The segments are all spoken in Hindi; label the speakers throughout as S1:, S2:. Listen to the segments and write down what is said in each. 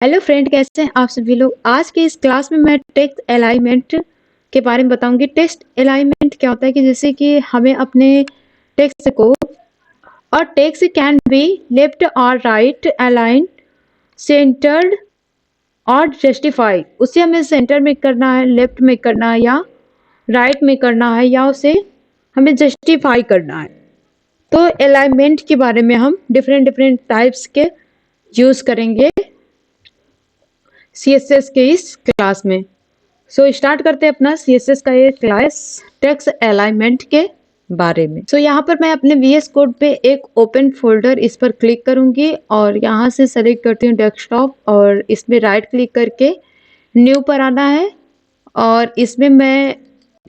S1: हेलो फ्रेंड, कैसे हैं आप सभी लोग। आज के इस क्लास में मैं टेक्स्ट अलाइनमेंट के बारे में बताऊंगी। टेक्स्ट अलाइनमेंट क्या होता है कि जैसे कि हमें अपने टेक्स्ट को, और टेक्स्ट कैन बी लेफ्ट और राइट अलाइन, सेंटर्ड और जस्टिफाई। उसे हमें सेंटर में करना है, लेफ्ट में करना है, या राइट में करना है, या उसे हमें जस्टिफाई करना है। तो अलाइनमेंट के बारे में हम डिफरेंट डिफरेंट टाइप्स के यूज करेंगे CSS के इस क्लास में। स्टार्ट करते हैं अपना CSS का ये क्लास टेक्स्ट अलाइनमेंट के बारे में। यहाँ पर मैं अपने VS कोड पे एक ओपन फोल्डर, इस पर क्लिक करूंगी और यहाँ से सेलेक्ट करती हूँ डेस्कटॉप, और इसमें राइट क्लिक करके न्यू पर आना है और इसमें मैं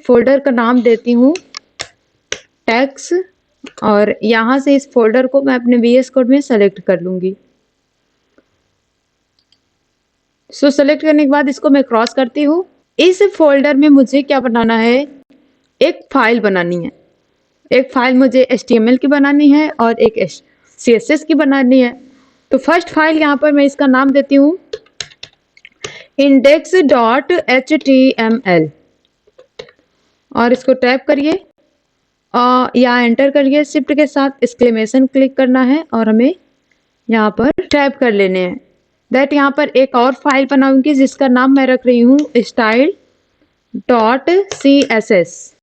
S1: फोल्डर का नाम देती हूँ टेक्स्ट, और यहाँ से इस फोल्डर को मैं अपने VS कोड में सेलेक्ट कर लूंगी। सेलेक्ट करने के बाद इसको मैं क्रॉस करती हूँ। इस फोल्डर में मुझे क्या बनाना है, एक फाइल बनानी है। एक फाइल मुझे HTML की बनानी है और एक CSS की बनानी है। तो फर्स्ट फाइल यहाँ पर मैं इसका नाम देती हूँ index.html, और इसको टैप करिए या एंटर करिए। शिफ्ट के साथ एक्सक्लेमेशन क्लिक करना है और हमें यहाँ पर टैप कर लेने हैं। दैट यहाँ पर एक और फाइल बनाऊंगी जिसका नाम मैं रख रही हूँ style.css,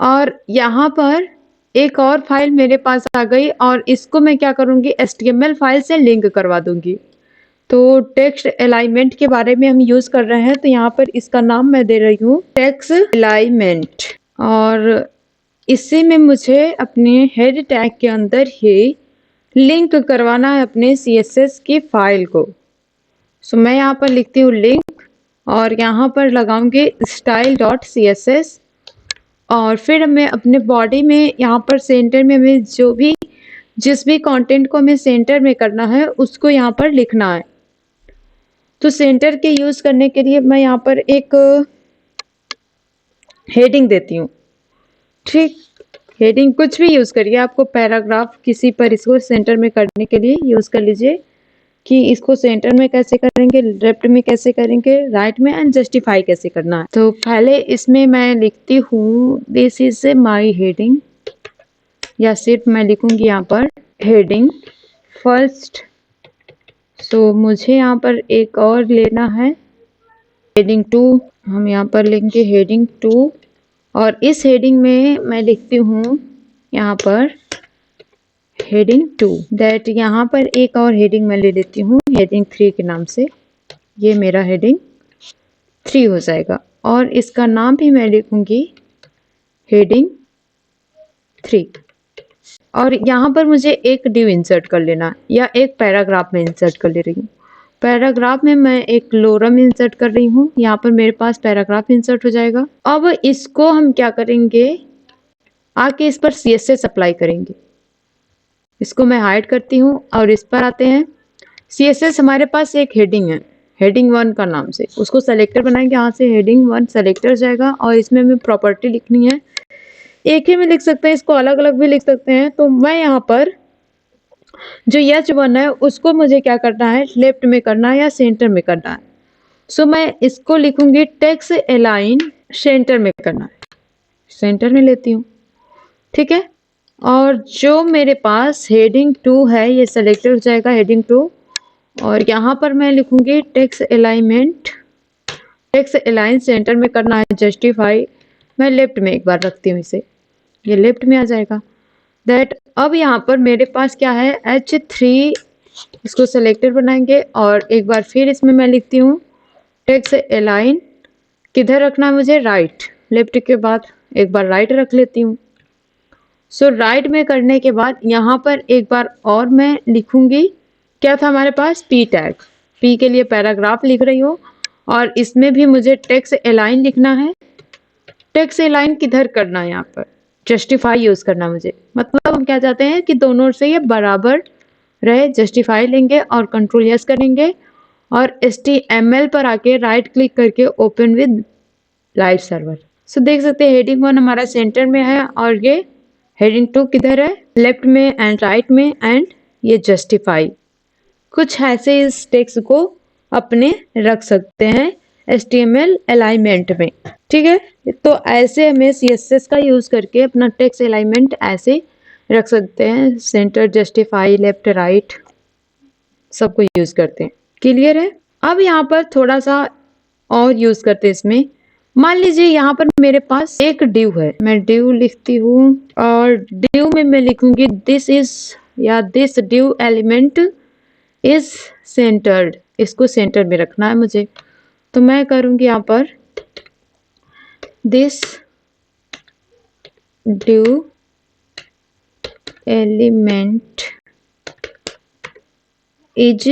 S1: और यहाँ पर एक और फाइल मेरे पास आ गई और इसको मैं क्या करूँगी, HTML फाइल से लिंक करवा दूंगी। तो टेक्स्ट अलाइनमेंट के बारे में हम यूज कर रहे हैं, तो यहाँ पर इसका नाम मैं दे रही हूँ टेक्स्ट अलाइनमेंट, और इसी में मुझे अपने हेड टैग के अंदर ही लिंक करवाना है अपने CSS की फाइल को। मैं यहाँ पर लिखती हूँ लिंक और यहाँ पर लगाऊंगी style.css, और फिर मैं अपने बॉडी में यहाँ पर सेंटर में हमें जिस भी कंटेंट को हमें सेंटर में करना है उसको यहाँ पर लिखना है। तो सेंटर के यूज करने के लिए मैं यहाँ पर एक हेडिंग देती हूँ। ठीक, हेडिंग कुछ भी यूज करिए, आपको पैराग्राफ किसी पर इसको सेंटर में करने के लिए यूज कर लीजिए कि इसको सेंटर में कैसे करेंगे, लेफ्ट में कैसे करेंगे, राइट में, एंड जस्टिफाई कैसे करना है। तो पहले इसमें मैं लिखती हूँ दिस इज माई हेडिंग, या सिर्फ मैं लिखूंगी यहाँ पर हेडिंग फर्स्ट। मुझे यहाँ पर एक और लेना है हेडिंग 2, हम यहाँ पर लिखेंगे हेडिंग 2, और इस हेडिंग में मैं लिखती हूँ यहाँ पर हेडिंग 2। दैट यहाँ पर एक और हेडिंग मैं ले लेती हूँ हेडिंग 3 के नाम से। ये मेरा हेडिंग 3 हो जाएगा, और इसका नाम भी मैं लिखूंगी हेडिंग 3। और यहाँ पर मुझे एक डिव इंसर्ट कर लेना, या एक पैराग्राफ में इंसर्ट कर ले रही हूँ। पैराग्राफ में मैं एक लोरम इंसर्ट कर रही हूँ, यहाँ पर मेरे पास पैराग्राफ इंसर्ट हो जाएगा। अब इसको हम क्या करेंगे, आके इस पर CSS अप्लाई करेंगे। इसको मैं हाइड करती हूँ और इस पर आते हैं। CSS हमारे पास एक हेडिंग है हेडिंग 1 का नाम से, उसको सेलेक्टर बनाएंगे। यहाँ से हेडिंग 1 सेलेक्टर जाएगा और इसमें हमें प्रॉपर्टी लिखनी है। एक ही में लिख सकते हैं, इसको अलग अलग भी लिख सकते हैं। तो मैं यहाँ पर जो H1 है उसको मुझे क्या करना है, लेफ्ट में करना है या सेंटर में करना है। मैं इसको लिखूंगी टेक्स्ट अलाइन सेंटर में करना है, सेंटर में लेती हूँ। ठीक है, और जो मेरे पास हेडिंग 2 है ये सेलेक्ट हो जाएगा हेडिंग 2, और यहाँ पर मैं लिखूंगी text alignment, text align centre में करना है जस्टिफाई। मैं लेफ्ट में एक बार रखती हूँ इसे, ये लेफ्ट में आ जाएगा। दैट अब यहाँ पर मेरे पास क्या है H3, इसको सेलेक्टर बनाएंगे और एक बार फिर इसमें मैं लिखती हूँ टेक्स्ट अलाइन, किधर रखना है मुझे, राइट। लेफ्ट के बाद एक बार राइट रख लेती हूँ। राइट में करने के बाद यहाँ पर एक बार और मैं लिखूंगी, क्या था हमारे पास, P टैग। P के लिए पैराग्राफ लिख रही हूँ, और इसमें भी मुझे टेक्स्ट अलाइन लिखना है। टेक्स्ट अलाइन किधर करना है, यहाँ पर जस्टिफाई यूज करना मुझे। मतलब हम क्या चाहते हैं कि दोनों से ये बराबर रहे। जस्टिफाई लेंगे और कंट्रोल यस करेंगे, और HTML पर आके राइट क्लिक करके ओपन विद लाइव सर्वर। देख सकते हैं हेडिंग 1 हमारा सेंटर में है, और ये हेडिंग 2 किधर है, लेफ्ट में एंड राइट में, एंड ये जस्टिफाई। कुछ ऐसे इस टेक्स्ट को अपने रख सकते हैं HTML अलाइनमेंट में। ठीक है, तो ऐसे हमें CSS का यूज करके अपना टेक्स्ट अलाइनमेंट ऐसे रख सकते हैं, सेंटर, जस्टिफाई, लेफ्ट, राइट, सबको यूज करते हैं। क्लियर है? अब यहाँ पर थोड़ा सा और यूज करते हैं इसमें। मान लीजिए यहाँ पर मेरे पास एक डिव है, मैं डिव लिखती हूँ और डिव में मैं लिखूंगी दिस इज या this div element is centred, इसको सेंटर में रखना है मुझे। तो मैं करूंगी यहाँ पर this div element is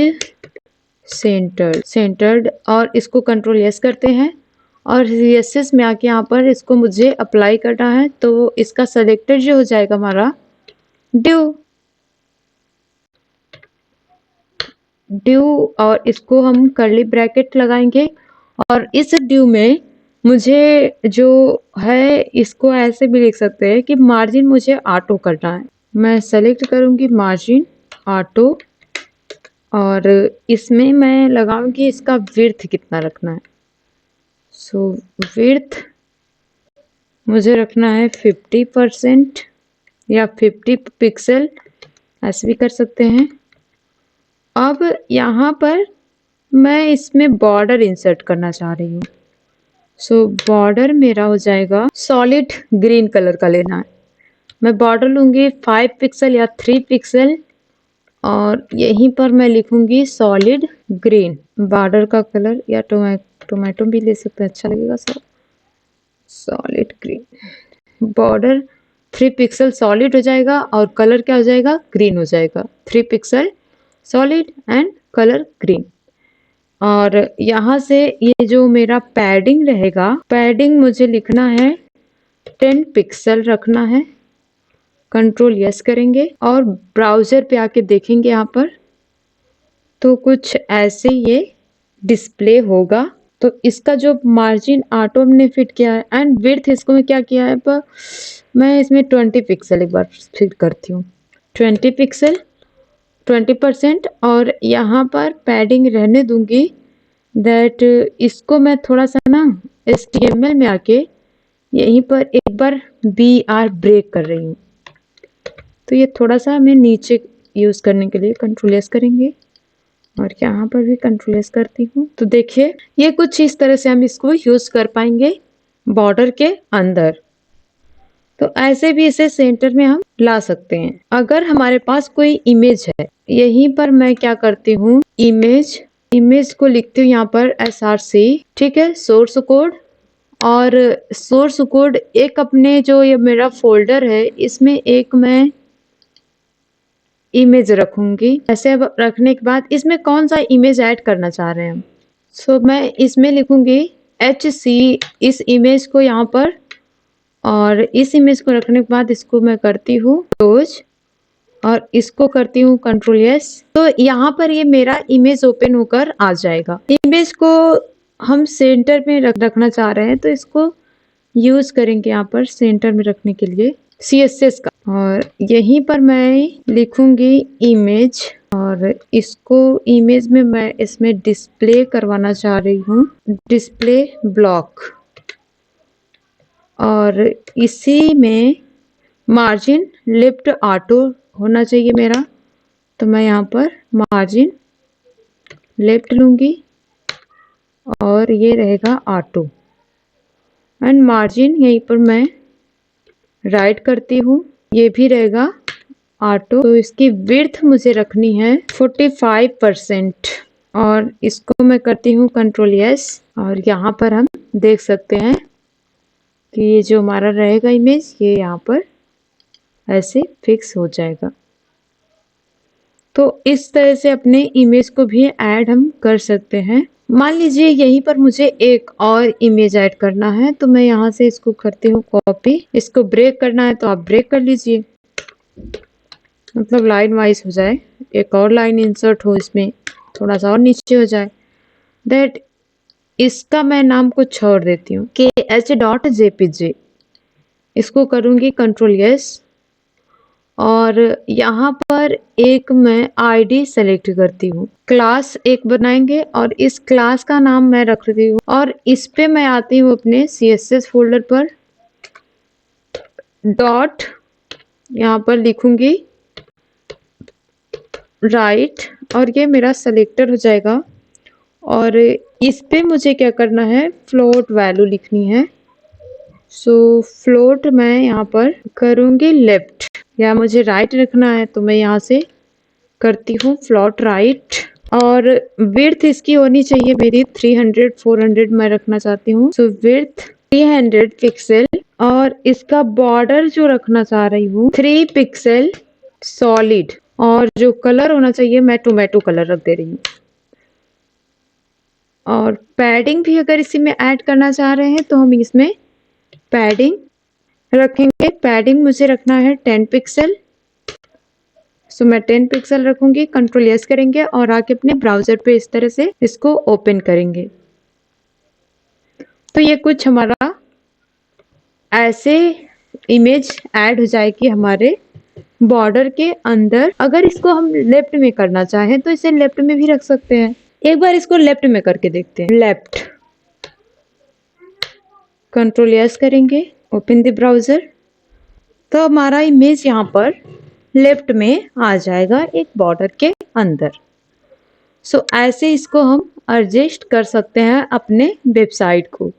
S1: centred और इसको कंट्रोल यस करते हैं और CSS में आके यहाँ पर इसको मुझे अप्लाई करना है। तो इसका सेलेक्टेड जो हो जाएगा हमारा डिव और इसको हम कर्ली ब्रैकेट लगाएंगे और इस डिव में मुझे जो है इसको ऐसे भी लिख सकते हैं कि मार्जिन मुझे ऑटो करना है। मैं सेलेक्ट करूंगी मार्जिन ऑटो और इसमें मैं लगाऊंगी इसका विड्थ कितना रखना है। सो विड्थ मुझे रखना है 50% या 50 पिक्सल, ऐसे भी कर सकते हैं। अब यहाँ पर मैं इसमें बॉर्डर इंसर्ट करना चाह रही हूँ। सो बॉर्डर मेरा हो जाएगा सॉलिड ग्रीन कलर का लेना है। मैं बॉर्डर लूंगी 5 पिक्सल या 3 पिक्सल और यहीं पर मैं लिखूंगी सॉलिड ग्रीन। बॉर्डर का कलर या टोमेटो भी ले सकते हैं, अच्छा लगेगा sir. Solid green, border 3 pixel solid हो जाएगा और कलर क्या हो जाएगा, ग्रीन हो जाएगा। 3 pixel solid and colour green. और यहाँ से ये जो मेरा पैडिंग रहेगा, पैडिंग मुझे लिखना है 10 पिक्सल रखना है। कंट्रोल यस करेंगे और ब्राउजर पे आके देखेंगे यहाँ पर तो कुछ ऐसे ये डिस्प्ले होगा। तो इसका जो मार्जिन ऑटो हमने फिट किया है एंड विड्थ इसको मैं क्या किया है, पर मैं इसमें 20 पिक्सल एक बार फिट करती हूँ। 20 पिक्सल 20% और यहाँ पर पैडिंग रहने दूंगी दैट इसको मैं थोड़ा सा ना HTML में आके यहीं पर एक बार BR ब्रेक कर रही हूँ। तो ये थोड़ा सा मैं नीचे यूज करने के लिए कंट्रोल एस करेंगे और यहाँ पर भी कंट्रोल एस करती हूँ। तो देखिए ये कुछ इस तरह से हम इसको यूज कर पाएंगे बॉर्डर के अंदर। तो ऐसे भी इसे सेंटर में हम ला सकते हैं। अगर हमारे पास कोई इमेज है, यहीं पर मैं क्या करती हूँ, इमेज को लिखती हूँ यहाँ पर SRC, ठीक है, सोर्स कोड। और सोर्स कोड एक अपने जो ये मेरा फोल्डर है इसमें एक मैं इमेज रखूंगी। ऐसे अब रखने के बाद इसमें कौन सा इमेज ऐड करना चाह रहे हैं हम, सो मैं इसमें लिखूंगी HC इस इमेज को यहाँ पर, और इस इमेज को रखने के बाद इसको मैं करती हूँ क्लोज और इसको करती हूँ कंट्रोल एस। तो यहाँ पर ये मेरा इमेज ओपन होकर आ जाएगा। इमेज को हम सेंटर में रखना चाह रहे हैं तो इसको यूज करेंगे यहाँ पर सेंटर में रखने के लिए CSS का, और यहीं पर मैं लिखूंगी इमेज और इसको इमेज में मैं इसमें डिस्प्ले करवाना चाह रही हूँ, डिस्प्ले ब्लॉक। और इसी में मार्जिन लेफ्ट ऑटो होना चाहिए मेरा। तो मैं यहाँ पर मार्जिन लेफ्ट लूंगी और ये रहेगा ऑटो एंड मार्जिन यहीं पर मैं राइट करती हूँ, ये भी रहेगा ऑटो। तो इसकी विड्थ मुझे रखनी है 45% और इसको मैं करती हूँ कंट्रोल एस और यहाँ पर हम देख सकते हैं कि ये जो हमारा रहेगा इमेज ये यहाँ पर ऐसे फिक्स हो जाएगा। तो इस तरह से अपने इमेज को भी ऐड हम कर सकते हैं। मान लीजिए यहीं पर मुझे एक और इमेज ऐड करना है तो मैं यहाँ से इसको करती हूँ कॉपी। इसको ब्रेक करना है तो आप ब्रेक कर लीजिए, मतलब लाइन वाइज हो जाए, एक और लाइन इंसर्ट हो इसमें, थोड़ा सा और नीचे हो जाए। दैट इसका मैं नाम कुछ छोड़ देती हूँ KH.jpg। इसको करूँगी कंट्रोल एस और यहाँ पर और एक मैं आईडी सेलेक्ट करती हूँ। क्लास एक बनाएंगे और इस क्लास का नाम मैं रख रही हूँ और इस पे मैं आती हूँ अपने CSS फोल्डर पर, डॉट यहाँ पर लिखूंगी राइट और ये मेरा सेलेक्टर हो जाएगा। और इस पे मुझे क्या करना है, फ्लोट वैल्यू लिखनी है। सो फ्लोट मैं यहाँ पर करूँगी लेफ्ट, या मुझे राइट रखना है तो मैं यहाँ से करती हूँ फ्लोट राइट। और विड्थ इसकी होनी चाहिए मेरी 300 400 मैं रखना चाहती हूँ। सो विड्थ 300 पिक्सल और इसका बॉर्डर जो रखना चाह रही हूँ 3 पिक्सल सॉलिड, और जो कलर होना चाहिए मैं टोमेटो कलर रख दे रही हूँ। और पैडिंग भी अगर इसी में ऐड करना चाह रहे हैं तो हम इसमें पैडिंग रखेंगे। पैडिंग मुझे रखना है 10 पिक्सल। सो मैं 10 पिक्सल रखूंगी। कंट्रोल एस करेंगे और आके अपने ब्राउजर पे इस तरह से इसको ओपन करेंगे। तो ये कुछ हमारा ऐसे इमेज ऐड हो जाएगी हमारे बॉर्डर के अंदर। अगर इसको हम लेफ्ट में करना चाहें तो इसे लेफ्ट में भी रख सकते हैं। एक बार इसको लेफ्ट में करके देखते हैं। लेफ्ट, कंट्रोल एस करेंगे, ओपन द ब्राउजर। तो हमारा इमेज यहाँ पर लेफ्ट में आ जाएगा एक बॉर्डर के अंदर। सो ऐसे इसको हम एडजस्ट कर सकते हैं अपने वेबसाइट को।